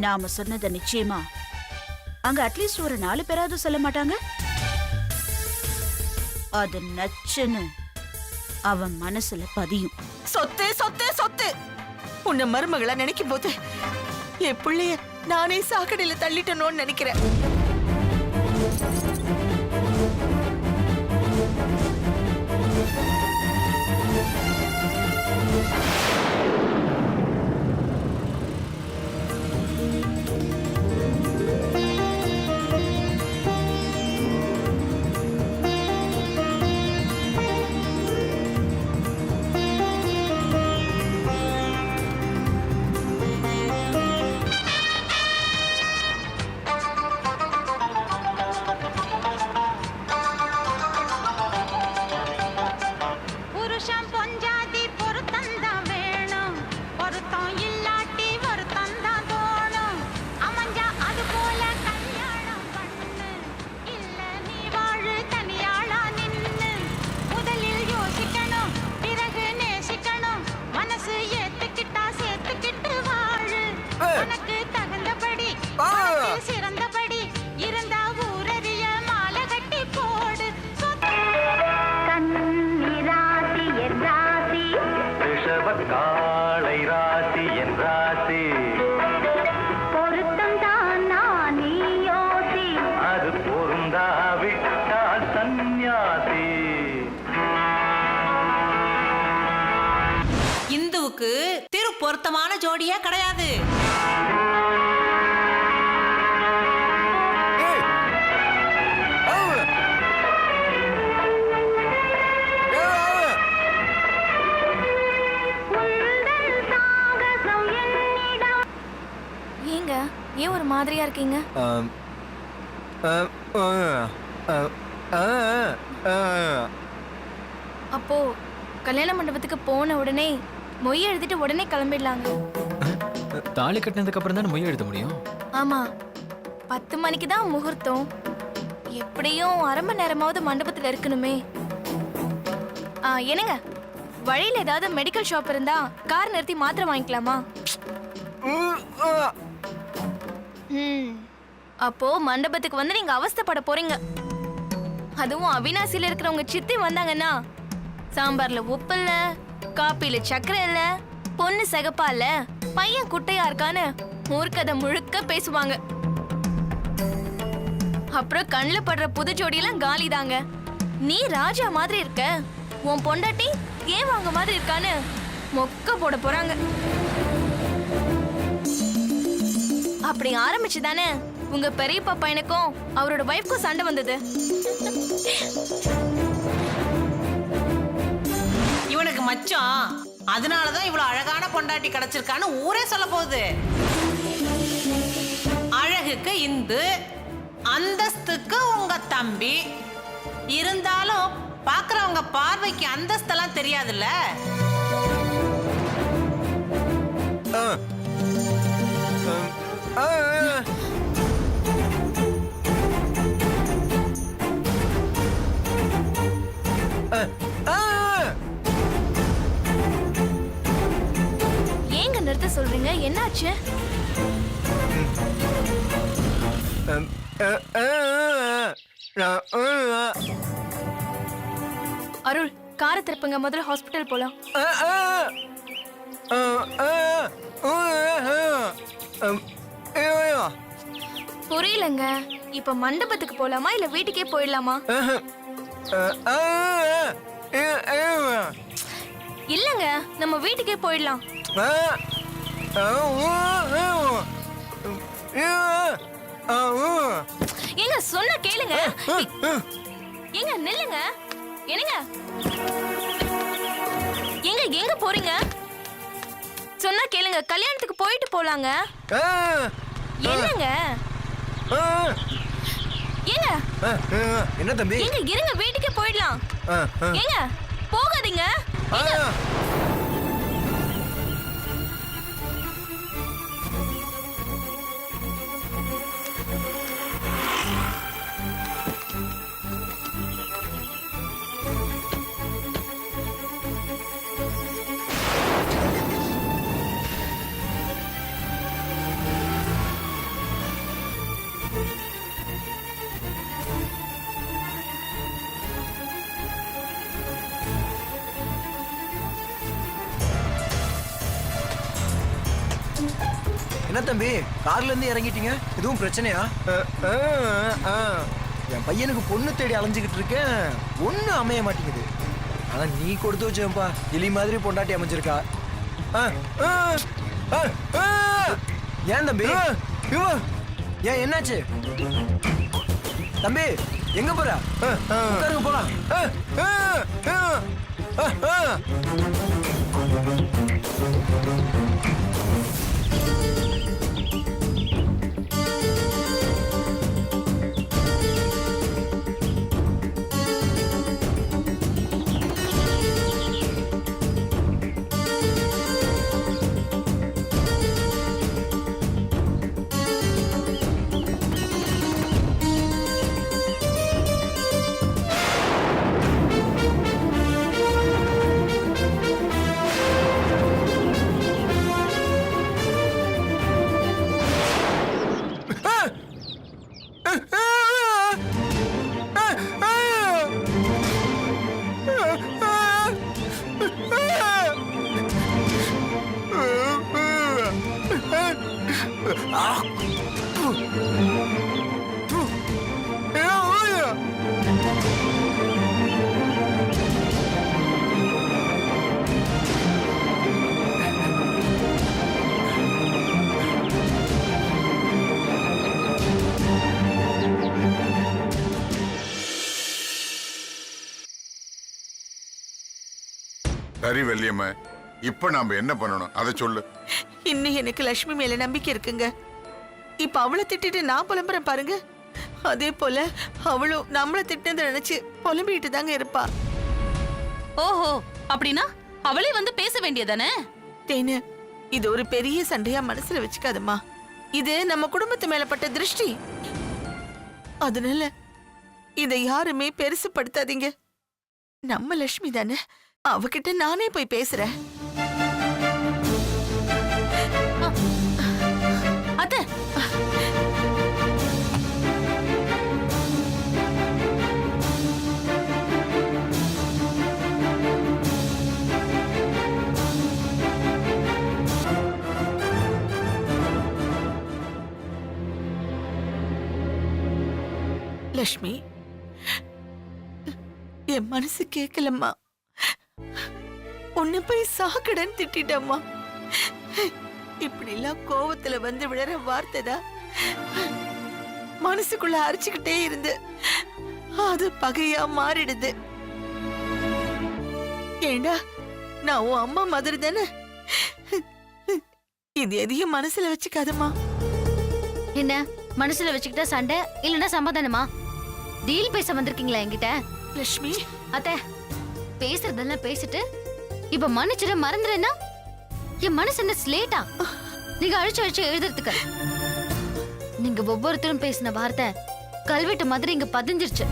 நாம சொன்னதை நிச்சயமா அங்க அட்லீஸ்ட் ஒரு 4 பேராவது சொல்ல மாட்டாங்க. அது நச்சுன்னு அவன் மனசுல பதியும். சொத்து சொத்து சொத்து உன்னை மருமகளா நினைக்கும் போது என் பிள்ளைய நானே சாக்கடையில தள்ளிட்டனோன்னு நினைக்கிறேன். இந்துவுக்கு திரு பொருத்தமான ஜோடியா கிடையாது. ஏங்க ஏன் ஒரு மாதிரியா இருக்கீங்க? அப்போ கல்யாண மண்டபத்துக்கு போன உடனே மொய் எழுதிட்டு உடனே கிளம்பிடலாங்க. தாலி கட்டினதுக்கு அப்புறம் தானே மொய் எழுத முடியும். ஆமா, 10 மணிக்கு தான் முகூர்த்தம். எப்படியும் அரை மணி நேரமாவது மண்டபத்துல இருக்கணுமே. என்னங்க, வழியில ஏதாவது மெடிக்கல் ஷாப் இருந்தா கார் நிறுத்தி மாத்திரை வாங்கிக்கலாமா? அப்போ மண்டபத்துக்கு வந்து நீங்க அவஸ்தைப்பட போறீங்க. அதுவும் அவினாசியில இருக்கிறவங்க சித்தி வந்தாங்கன்னா சாம்பார்ல உப்பு இல்ல, காப்பில சக்கரை இல்ல, பொண்ணு சிகப்பா இல்ல, பையன் குட்டையா இருக்கான்னு ஊர்க்கதை முழுக்க பேசுவாங்க. அப்புறம் கண்ணுல படுற புது ஜோடியெல்லாம் காலி தாங்க. நீ ராஜா மாதிரி இருக்க, உன் பொண்டாட்டி ஏன் வாங்க மாதிரி இருக்கான்னு மொக்க போட போறாங்க. அப்படி ஆரம்பிச்சுதானே உங்க பெரியப்பா பையனுக்கும் அவரோட வைஃப்க்கும் சண்டை வந்தது. இவனுக்கு மச்சான், அதனாலதான் இவ்வளவு அழகான பொண்டாட்டி கிடைச்சிருக்கான்னு ஊரே சொல்ல போகுது. அழகுக்கு இந்து, அந்தஸ்துக்கு உங்க தம்பி. இருந்தாலும் பாக்குறவங்க பார்வைக்கு அந்தஸ்தெல்லாம் தெரியாதுல்ல. ஏங்க நிறுத்த சொல்றீங்க? என்னாச்சு? அருள், காரை திருப்புங்க, முதல்ல ஹாஸ்பிட்டல் போலாம். புரியலங்க. இப்ப மண்டபத்துக்கு போலாமா இல்ல வீட்டுக்கே போயிடலாமா? இல்லங்க, நம்ம வீட்டுக்கே போயிடலாம். ஏங்க சொன்ன கேளுங்க. ஏங்க நில்லுங்க. என்னங்க எங்க எங்க போறீங்க? சொன்னா கேளுங்க, கல்யாணத்துக்கு போயிட்டு போலாங்க. என்னங்க ஏங்க என்ன தம்பி? ஏங்க இருங்க, வீட்டுக்கே போயிடலாம். ஏங்க போகாதீங்க. என்ன தம்பி கார்ல இருந்து இறங்கிட்டீங்க? எதுவும் பிரச்சனையா? என் பையனுக்கு பொண்ணு தேடி அலைஞ்சுக்கிட்டு இருக்கேன், ஒண்ணு அமைய மாட்டேங்குது. ஆனா நீ கொடுத்து வச்சேன்ப்பா, எலி மாதிரி பொண்டாட்டி அமைஞ்சிருக்கா. ஏன் தம்பி? ஏன் என்னாச்சு தம்பி? எங்க போற? உட்காருங்க போலாம். சரி வள்ளியம்மா, இப்ப நாம என்ன பண்ணணும் அதை சொல்லு. இன்னும் எனக்கு லட்சுமி மேல நம்பிக்கை இருக்குங்க. இப்ப அவளை திட்டிட்டு நான் புலம்புறேன் பாருங்க. அதே போல அவளும் நம்மள திட்டினதை நினைச்சு புலம்பிட்டு தாங்க இருப்பா. ஓஹோ, அப்படின்னா அவளே வந்து பேச வேண்டியதானே? தேனு, இது ஒரு பெரிய சண்டையா மனசுல வச்சுக்காதம்மா. இது நம்ம குடும்பத்து மேல பட்ட திருஷ்டி. அதனால இதை யாருமே பெருசுப்படுத்தாதீங்க. நம்ம லட்சுமி தானே, அவகிட்ட நானே போய் பேசுறேன். அத்தை, லட்சுமி, என் மனசு கேட்கலம்மா. உன்னை போய் சாக்கடன் திட்டம்மா. இப்படி எல்லாம் கோவத்துல வந்து விழற வார்த்தை தான் மனசுக்குள்ள அரைச்சுக்கிட்டே இருந்து அது பகையா மாறிடுது. ஏண்டா, நான் உன் அம்மா மாதிரி தானே. இது எதையும் மனசுல வச்சுக்காதம்மா. என்ன மனசுல வச்சுக்கிட்டா சண்டை இல்லன்னா சமாதானமா? டீல் பேச வந்திருக்கீங்களா என்கிட்ட? லட்சுமி, அத்தை, பேசுறதெல்லாம் பேசிட்டு இப்ப மன்னிச்சிட மறந்துறேன்னா என் மனசு என்ன ஸ்லேட்டா? நீங்க அழிச்சு எழுதுறதுக்கு நீங்க ஒவ்வொருத்தரும் பேசின வார்த்தை கல்வெட்டு மாதிரி இங்க பதிஞ்சிருச்சு.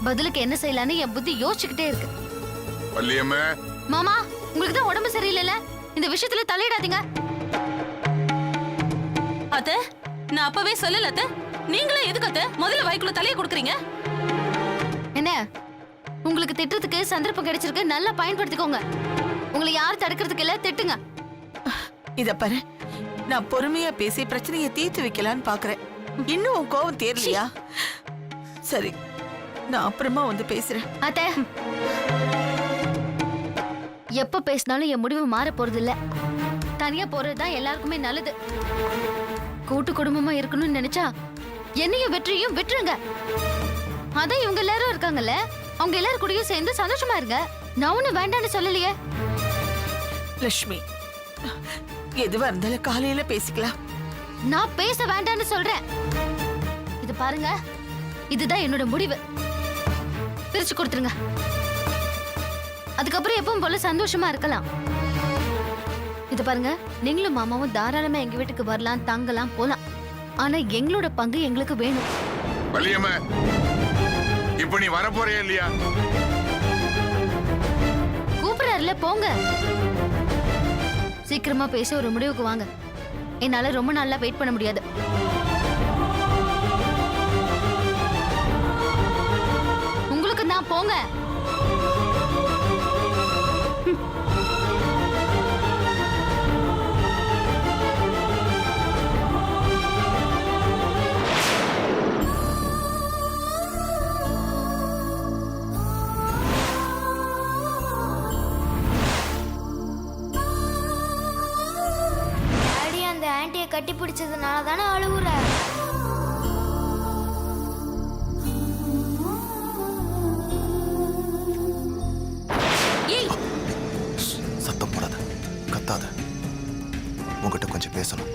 பதிலுக்கு என்ன செய்யலான்னு என் புத்தி யோசிச்சுக்கிட்டே இருக்கு. வள்ளியம்மா, மாமா, உங்களுக்கு தான் உடம்பு சரியில்லைல்ல, இந்த விஷயத்துல தலையிடாதீங்க. அத்தை, நான் அப்பவே சொல்லல அத்தை. நீங்களே எதுக்கு அத்தை முதல்ல வாய்க்குள்ள தலையை கொடுக்குறீங்க? என்ன, உங்களுக்கு திட்டுறதுக்கு சந்தர்ப்பம் கிடைச்சிருக்கு, நல்லா பயன்படுத்திக்கோங்க. உங்களை யார் தடுக்கிறதுக்கு இல்ல, திட்டுங்க. இத பாரு, நான் பொறுமையா பேசி பிரச்சனையை தீர்த்து வைக்கலான்னு பாக்குறேன். இன்னும் உன் கோவம் தேரலையா? சரி, நான் அப்புறமா வந்து பேசுறேன். அத்தை, எப்ப பேசினாலும் என் முடிவு மாற போறது இல்ல. தனியா போறதுதான் எல்லாருக்குமே நல்லது. கூட்டு குடும்பமா இருக்கணும்னு நினைச்சா என்னையும் வெற்றியும் விட்டுருங்க. அதான் இவங்க எல்லாரும் இருக்காங்கல்ல, அவங்க எல்லாரும் கூடயும் சேர்ந்து சந்தோஷமா இருங்க. நான் ஒண்ணு வேண்டான்னு சொல்லலையே. லட்சுமி, எதுவா இருந்தாலும் காலையில பேசிக்கலாம். நான் பேச வேண்டான்னு சொல்றேன். இது பாருங்க, இதுதான் என்னோட முடிவு. பிரிச்சு கொடுத்துருங்க. அதுக்கப்புறம் எப்பவும் போல சந்தோஷமா இருக்கலாம். இது பாருங்க, நீங்களும் மாமாவும் தாராளமா எங்க வீட்டுக்கு வரலாம், தங்கலாம், போலாம். ஆனா எங்களோட பங்கு எங்களுக்கு வேணும். வள்ளியம்மா, இப்ப நீ வர போறியா இல்லையா? கூப்பிடறாருல, போங்க. சீக்கிரமா பேசி ஒரு முடிவுக்கு வாங்க. என்னால ரொம்ப நாளா வெயிட் பண்ண முடியாது. உங்களுக்கு நான் போங்க. கட்டி பிடிச்சதுனால தானே அழுகுற. சத்தம் போடாத, கத்தாத. உங்ககிட்ட கொஞ்சம் பேசணும்.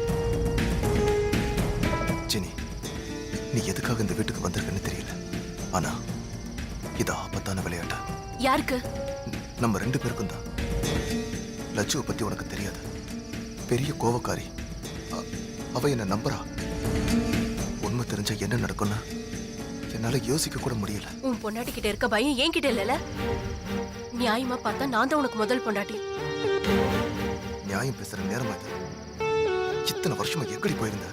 ஜெனி, நீ எதுக்காக இந்த வீட்டுக்கு வந்திருக்கன்னு தெரியல. ஆனா இது ஆபத்தான விளையாட்டு. யாருக்கு? நம்ம 2 பேருக்கும் தான். லட்சுவை பத்தி உனக்கு தெரியாது. பெரிய கோவக்காரி. அவ என்ன நம்புறா. உண்மை தெரிஞ்சா என்ன நடக்கும்னு என்னால யோசிக்க கூட முடியல. உன் பொண்டாட்டி கிட்ட இருக்க பயம் என்கிட்ட இல்லல. நியாயமா பார்த்தா நான் தான் உனக்கு முதல் பொண்டாட்டி. நியாயம் பேசுற நேரமா இது? இத்தனை வருஷமா எங்கடி போயிருந்த?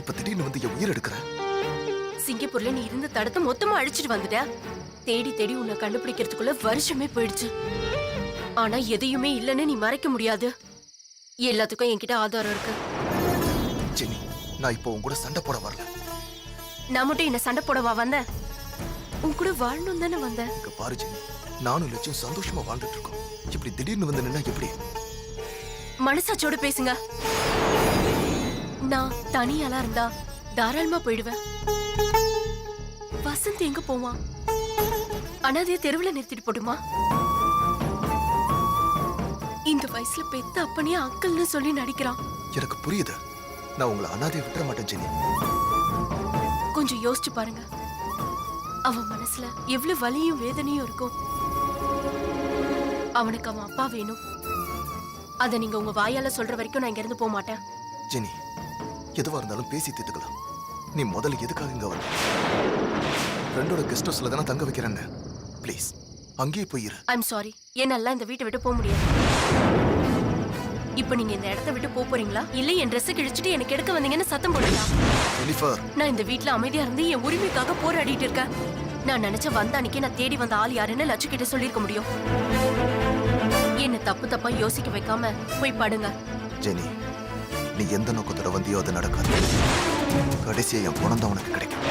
இப்ப திடீர்னு வந்து என் உயிர் எடுக்கிற. சிங்கப்பூர்ல நீ இருந்த தடத்தை மொத்தமா அழிச்சிட்டு வந்துட்ட. தேடி தேடி உன்னை கண்டுபிடிக்கிறதுக்குள்ள வருஷமே போயிடுச்சு. ஆனா எதையுமே இல்லைன்னு நீ மறைக்க முடியாது. எல்லாத்துக்கும் என்கிட்ட ஆதாரம் இருக்கு. ஜெனி, நான் இப்போ உன் கூட சண்டை போட வரல. நான் மட்டும் என்ன சண்டை போடவா வந்தேன்? உன் கூட வாழணும் தானே வந்தேன். இங்க பாரு ஜெனி, நானும் லட்சியம் சந்தோஷமா வாழ்ந்துட்டு இருக்கோம். இப்படி திடீர்னு வந்து நின்னா எப்படி? மனசாச்சோட பேசுங்க. நான் தனியாளா இருந்தா தாராளமா போயிடுவேன். வசந்த் எங்க போவான்? அனாதைய தெருவுல நிறுத்திட்டு போடுமா? இந்த வயசுல பெத்த அப்பனே அக்கல்னு சொல்லி நடிக்கிறான். எனக்கு புரியுது. நான் உங்களை அனாதையை விட்டுற மாட்டேன் ஜெனி. கொஞ்சம் யோசிச்சு பாருங்க. அவன் மனசுல எவ்வளவு வலியும் வேதனையும் இருக்கும். அவனுக்கு அவன் அப்பா வேணும். அத நீங்க உங்க வாயால சொல்ற வரைக்கும் நான் இங்க இருந்து போக மாட்டேன். ஜெனி, எதுவா இருந்தாலும் பேசி தீர்த்துக்கலாம். நீ முதல்ல எதுக்காக இங்க வந்த? ஃப்ரெண்டோட கெஸ்ட் ஹவுஸ்ல தானே தங்க வைக்கிறேன்னு. ப்ளீஸ் அங்கேயே போயிரு. ஐம் சாரி, என்னால இந்த வீட்டை விட்டு போக முடியாது. இப்ப நீங்க இந்த இடத்த விட்டு போறீங்களா இல்ல என் ட்ரெஸ் கிழிச்சிட்டு எனக்கு எடுக்க வந்தீங்கன்னு சத்தம் போடுறீங்களா? ஜெனிஃபர், நான் இந்த வீட்ல அமைதியா இருந்து என் உரிமைக்காக போராடிட்டு இருக்கேன். நான் நினைச்ச வந்த அன்னைக்கு நான் தேடி வந்த ஆள் யாருன்னு லட்சு கிட்ட சொல்லிருக்க முடியும். என்ன தப்பு தப்பா யோசிக்க வைக்காம போய் படுங்க. ஜெனி, நீ எந்த நோக்கத்தோட வந்தியோ அது நடக்காது. கடைசியா என் பணம் தான் உனக்கு கிடைக்கும்.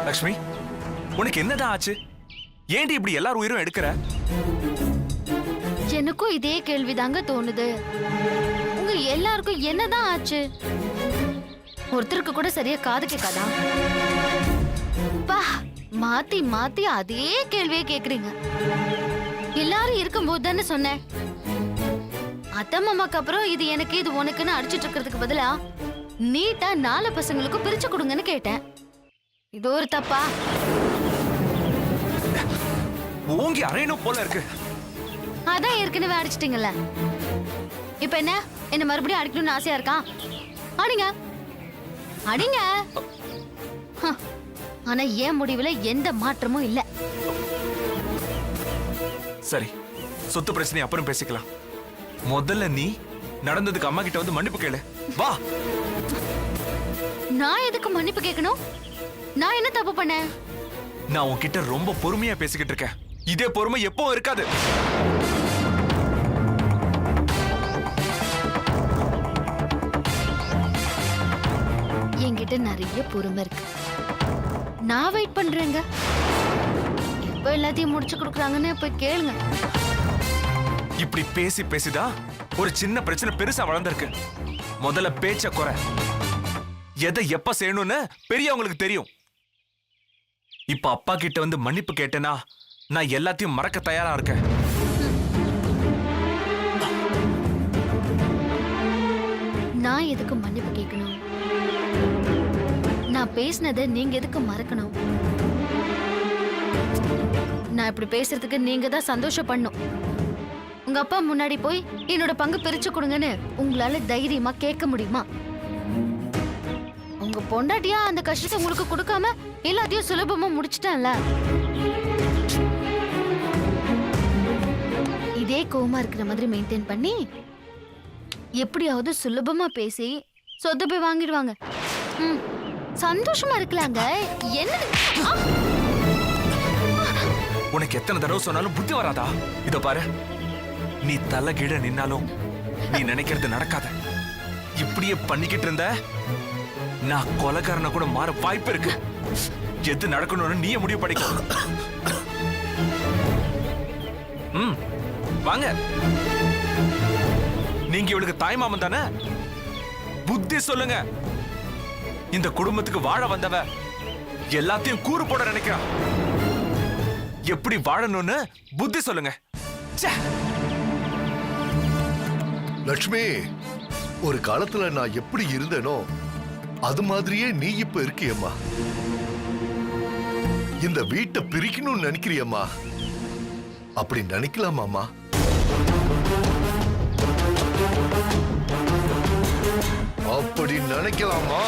லக்ஷ்மி, உனக்கு என்னதான் ஆச்சு? ஏன்டி இப்படி எல்லார் உயிரும் எடுக்கிற? எனக்கும் இதே கேள்விதாங்க தோணுது. உங்க எல்லாருக்கும் என்னதான் ஆச்சு? ஒருத்தருக்கு கூட சரியா காது கேட்காதா? பா, மாத்தி மாத்தி அதே கேள்வியே கேக்குறீங்க. எல்லாரும் இருக்கும்போது தானே சொன்னேன். அத்தை மாமாக்கு அப்புறம் இது எனக்கு இது உனக்குன்னு அடிச்சிட்டு இருக்கிறதுக்கு பதிலா நீட்டா 4 பசங்களுக்கும் பிரிச்சு கொடுங்கன்னு கேட்டேன். இது ஒரு தப்பா? ஓங்கி அரையணும் போல இருக்கு. அதான் ஏற்கனவே அடிச்சிட்டீங்கல்ல. இப்ப என்ன மறுபடியும் அடிக்கணும்னு ஆசையா இருக்கா? அடிங்க அடிங்க. ஆனா என் முடிவுல எந்த மாற்றமும் இல்ல. சரி, சொத்து பிரச்சனை அப்புறம் பேசிக்கலாம். முதல்ல நீ நடந்ததுக்கு அம்மா கிட்ட வந்து மன்னிப்பு கேளு. வா. நான் எதுக்கு மன்னிப்பு கேட்கணும்? நான் என்ன தப்பு பண்ணேன்? நான் உன்கிட்ட ரொம்ப பொறுமையா பேசிக்கிட்டு இருக்கேன். இதே பொறுமை எப்பவும் இருக்காது. என்கிட்ட நிறைய பொறுமை இருக்கு. நான் வெயிட் பண்றேங்க. எப்ப எல்லாத்தையும் முடிச்சு கொடுக்குறாங்கன்னு போய் கேளுங்க. இப்படி பேசி பேசிதான் ஒரு சின்ன பிரச்சனை பெருசா வளர்ந்திருக்கு. முதல்ல பேச்ச குறை. எதை எப்ப செய்யணும்னு பெரியவங்களுக்கு தெரியும். இப்ப அப்பா கிட்ட வந்து மன்னிப்பு கேட்டேனா நான் எல்லாத்தையும் மறக்க தயாரா இருக்கேன். நான் எதுக்கு மன்னிப்பு கேட்கணும்? நான் பேசினதை நீங்க எதுக்கு மறக்கணும்? நான் இப்படி பேசுறதுக்கு நீங்க தான் சந்தோஷப்படணும். உங்க அப்பா முன்னாடி போய் என்னோட பங்கு பிரிச்சு கொடுங்கன்னு உங்களால தைரியமா கேட்க முடியுமா? உங்க பொண்டாட்டியா அந்த கஷ்டத்தை உங்களுக்கு கொடுக்காம எல்லாத்தையும் சுலபமா முடிச்சிட்டான்ல. இதே கோவமா இருக்கிற மாதிரி மெயின்டைன் பண்ணி எப்படியாவது சுலபமா பேசி சொத்தை போய் வாங்கிடுவாங்க. சந்தோஷமா இருக்கலாங்க. என்ன உனக்கு எத்தனை தடவை சொன்னாலும் புத்தி வராதா? இத பாரு, நீ தலை கீழ நின்னாலும் நீ நினைக்கிறது நடக்காத. இப்படியே பண்ணிக்கிட்டு இருந்த நான் கொலைகாரனை கூட மாற வாய்ப்பு இருக்கு. எது நடக்கணும்னு நீயே முடிவு பண்ணிக்க. வாங்க. நீங்க இவளுக்கு தாய்மாமன் தானே? புத்தி சொல்லுங்க. இந்த குடும்பத்துக்கு வாழ வந்தவ எல்லாத்தையும் கூறு போட நினைக்கிறான். எப்படி வாழணும்னு புத்தி சொல்லுங்க. லட்சுமி, ஒரு காலத்துல நான் எப்படி இருந்தேனோ அது மாதிரியே நீ இப்ப இருக்கியம்மா. இந்த வீட்டை பிரிக்கணும்னு நினைக்கிறியம்மா? அப்படி நினைக்கலாமாமா? அப்படி நினைக்கலாமா?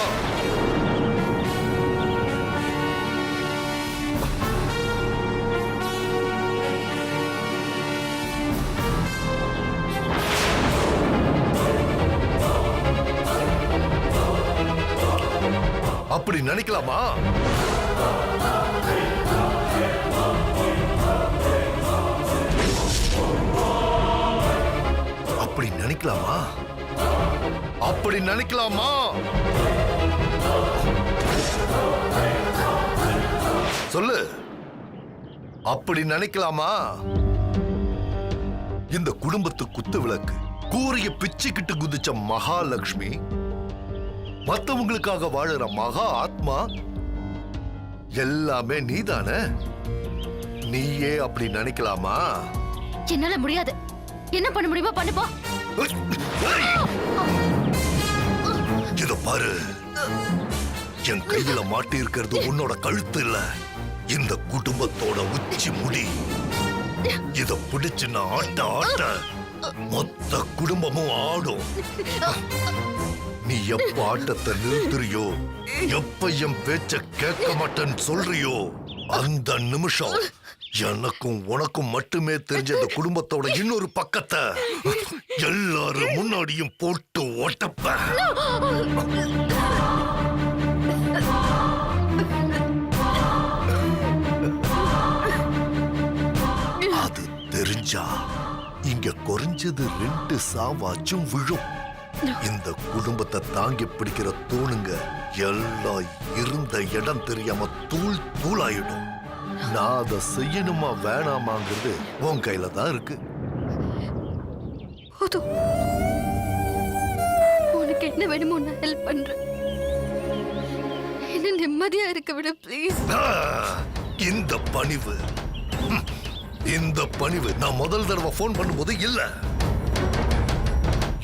அப்படி நினைக்கலாமா? அப்படி நினைக்கலாமா? அப்படி நினைக்கலாமா? சொல்லு, அப்படி நினைக்கலாமா? இந்த குடும்பத்து குத்து விளக்கு கூரிய பிச்சுக்கிட்டு குதிச்ச மகாலட்சுமி, மத்தவங்களுக்காக வாழற மகா ஆத்மா எல்லாமே நீதானே. நீயே அப்படி நினைக்கலாமா? என்னால முடியாது. என்ன பண்ண முடியுமோ பண்ணுப்போ. இத பாரு, என் கையில மாட்டி இருக்கிறது உன்னோட கழுத்து இல்ல, இந்த குடும்பத்தோட உச்சி முடி. இத பிடிச்சு நான் ஆட்ட ஆட்ட மொத்த குடும்பமும் ஆடும். நீ எப்ப ஆட்டத்தை நிறுத்துறியோ, எப்ப என் பேச்ச கேட்க மாட்டேன்னு சொல்றியோ, அந்த நிமிஷம் எனக்கும் உனக்கும் மட்டுமே தெரிஞ்ச இந்த குடும்பத்தோட இன்னொரு பக்கத்தை எல்லாரும் முன்னாடியும் போட்டு ஒட்டப்ப. அது தெரிஞ்சா இங்க குறைஞ்சது 2 சாவாச்சும் விழும். இந்த குடும்பத்தை தாங்கி பிடிக்கிற தூணுங்க எல்லாம் இருந்த இடம் தெரியாம தூள் தூளாயிடும். நான் அதை செய்யணுமா வேணாமாங்கிறது உன் கையில தான் இருக்கு. உனக்கு என்ன வேணுமோ நான் ஹெல்ப் பண்றேன். என்ன நிம்மதியா இருக்க விட ப்ளீஸ். இந்த பணிவு, இந்த பணிவு நான் முதல் தடவை போன் பண்ணும்போது இல்ல.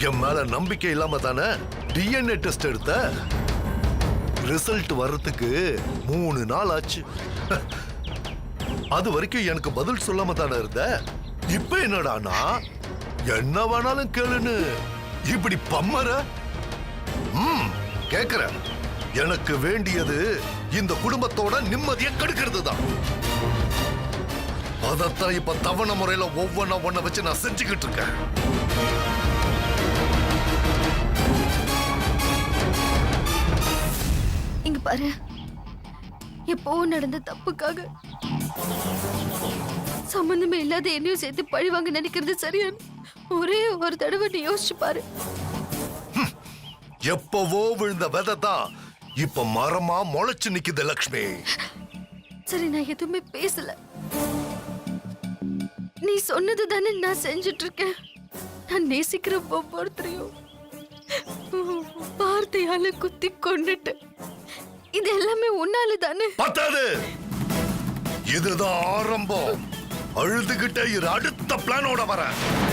என் மேல நம்பிக்கை இல்லாம தானே டிஎன்ஏ டெஸ்ட் எடுத்த. ரிசல்ட் வர்றதுக்கு 3 நாள் ஆச்சு. அது வரைக்கும் எனக்கு பதில் சொல்லாம தானே இருந்த. இப்ப என்னடானா என்ன வேணாலும் கேளுன்னு இப்படி பம்மற. கேக்குறேன். எனக்கு வேண்டியது இந்த குடும்பத்தோட நிம்மதியை கெடுக்கிறது தான். அதத்தான் இப்ப தவணை முறையில ஒவ்வொன்ன வச்சு நான் செஞ்சுக்கிட்டு இருக்கேன். இங்க பாரு, எப்போ நடந்த தப்புக்காக சம்பந்தமே இல்லாத என்னையும் சேர்த்து பழிவாங்க நினைக்கிறது சரியான ஒரே ஒரு தடவை நீ யோசிச்சு பாரு. எப்பவோ விழுந்த விதை தான் இப்ப மரமா முளைச்சு நிக்குது லக்ஷ்மி. சரி, நான் எதுவுமே பேசல. நீ சொன்னது தானே நான் செஞ்சுட்டு இருக்கேன். நான் நேசிக்கிற ஒவ்வொருத்தரையும் வார்த்தையால குத்தி கொண்டுட்டு. இது எல்லாமே உன்னால தானே. பத்தாது. இதுதான் ஆரம்பம். அழுதுகிட்டே இரு, அடுத்த பிளானோட வரேன்.